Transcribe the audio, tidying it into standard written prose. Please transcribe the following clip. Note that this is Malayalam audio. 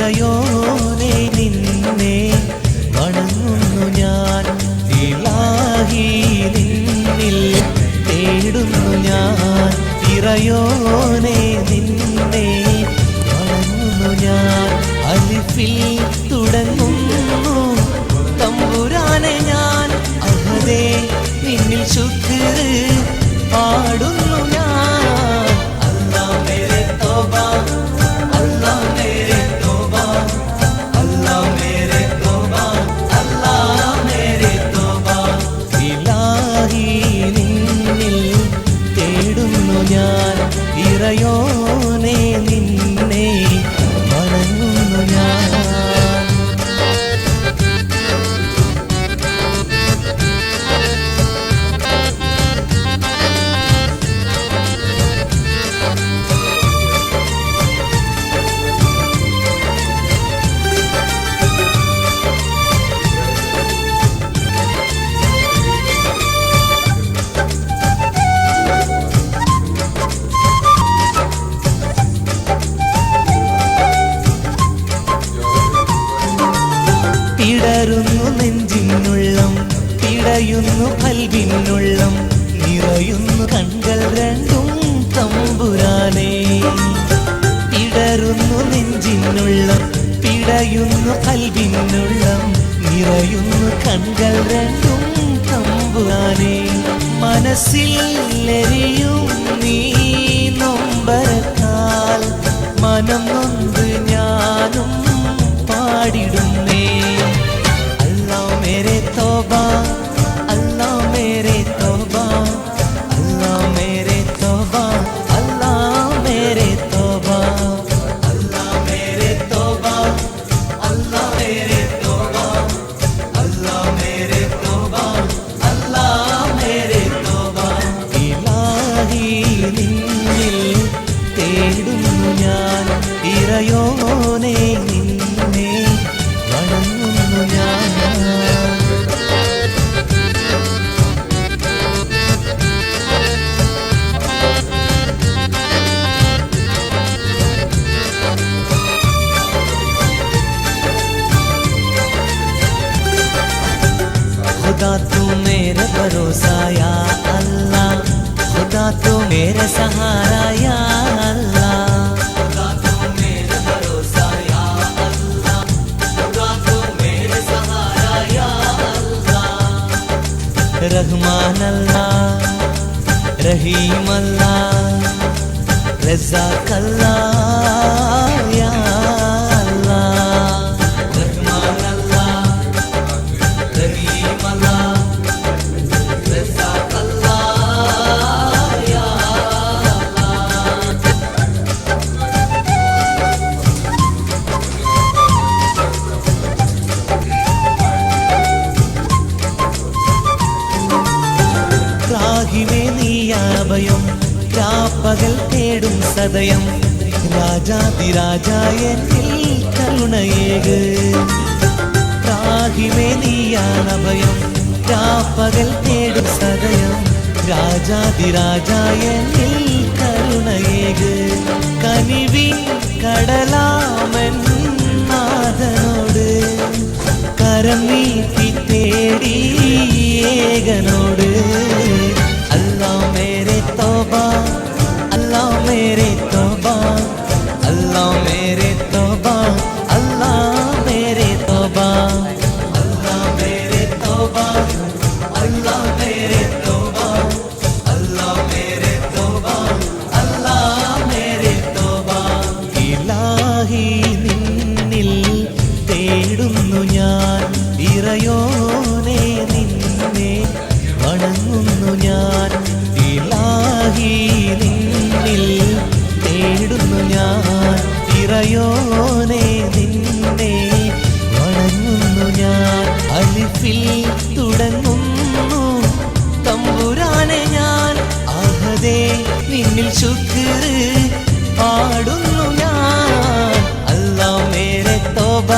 ഇറയോനെ നിന്നെ വണങ്ങുന്നു ഞാൻ. ഇലാഹി നിന്നിൽ തേടുന്നു ഞാൻ. ഇറയോനെ നിന്നെ വണങ്ങുന്നു ഞാൻ. അലിഫിൽ തുടങ്ങുന്നു തമ്പുരാനെ ഞാൻ. അഹദേ നിന്നിൽ ശുക്ർ പാടുന്നു ഞാൻ. അല്ലാഹ് മേരെ തൗബ, അല്ലാഹ് മേരെ തൗബ, അല്ലാഹ് മേരെ തൗബ, അല്ലാഹ് മേരെ തൗബ. ഇലാഹി നിന്നിൽ തേടുന്നു ഞാൻ. ഇറയോനെ നിന്നെ വണങ്ങുന്നു ഞാൻ. പിടരുന്നു നെഞ്ചിനുള്ളം, പിടയുന്നു കൽവിനുള്ളം, നിറയുന്നു കൺകൾ രണ്ടും തമ്പുരാനേ. പിടരുന്നു നെഞ്ചിനുള്ളം, പിടയുന്നു കൽവിനുള്ളം, നിറയുന്നു കൺകൾ രണ്ടും തമ്പുരാനേ. മനസ്സിൽ എരിയും നീ നൊമ്പരത്താൽ മനം നൊന്ത് ഞാനും പാടിടുന്നേ. അല്ലാഹ് മേരെ തൗബ, അല്ലാഹ് മേരെ തൗബ, അല്ലാഹ് മേരെ തൗബ, അല്ലാഹ് മേരെ തൗബ, അല്ലാഹ് മേരെ തൗബ, അല്ലാഹ് മേരെ തൗബ, അല്ലാഹ് മേരെ തൗബ, അല്ലാഹ് മേരെ തൗബ. ഇലാഹി നിന്നിൽ തേടുന്നു ഞാൻ. ഇറയോനെ നിന്നെ വണങ്ങുന്നു ഞാൻ. खुदा तू मेरे भरोसा या अल्लाह, खुदा तू मेरे सहारा या अल्लाह, खुदा तू मेरे भरोसा या अल्लाह, खुदा तू मेरे सहारा या अल्लाह. रहमान अल्लाह, रहीम अल्लाह, रज़ाक अल्लाह या अल्लाह. रहमान अल्लाह, रहीम अल्लाह, रज़ाक अल्लाह या अल्लाह. രാഹിമേ നീയാഭയം, രാപ്പകൽ തേടും സദയം, രാജാതിരാജായനിൽ കരുണയേക്. രാഹിമേ നീയാണഭയം, രാപ്പകൽ തേടും സദയം, രാജാതിരാജായനിൽ കരുണയേക്. കനിവിൻ കടലാമൻ നാഥനോട് കരം നീട്ടി തേടി ഏകനോട്. അല്ലാഹ് മേരെ തൗബ, അല്ലാഹ് മേരെ തൗബ, അല്ലാഹ് മേരെ തൗബ, അല്ലാഹ് മേരെ തൗബ, അല്ലാഹ് മേരെ തൗബ, അല്ലാഹ് മേരെ തൗബ, അല്ലാഹ് മേരെ തൗബ, അല്ലാഹ് മേരെ തൗബ. ഇലാഹി നിന്നിൽ തേടുന്നു ഞാൻ. ഇറയോനെ നിന്നെ വണങ്ങുന്നു ഞാൻ. ഇലാഹി നിന്നിൽ തേടുന്നു ഞാൻ. ഇറയോനെ നിന്നെ വണങ്ങുന്നു ഞാൻ. അലിഫിൽ തുടങ്ങുന്നു തമ്പുരാനെ ഞാൻ. അഹദേ നിന്നിൽ ശുക്ർ പാടുന്നു ഞാൻ. അല്ലാഹ് മേരെ തൗബ,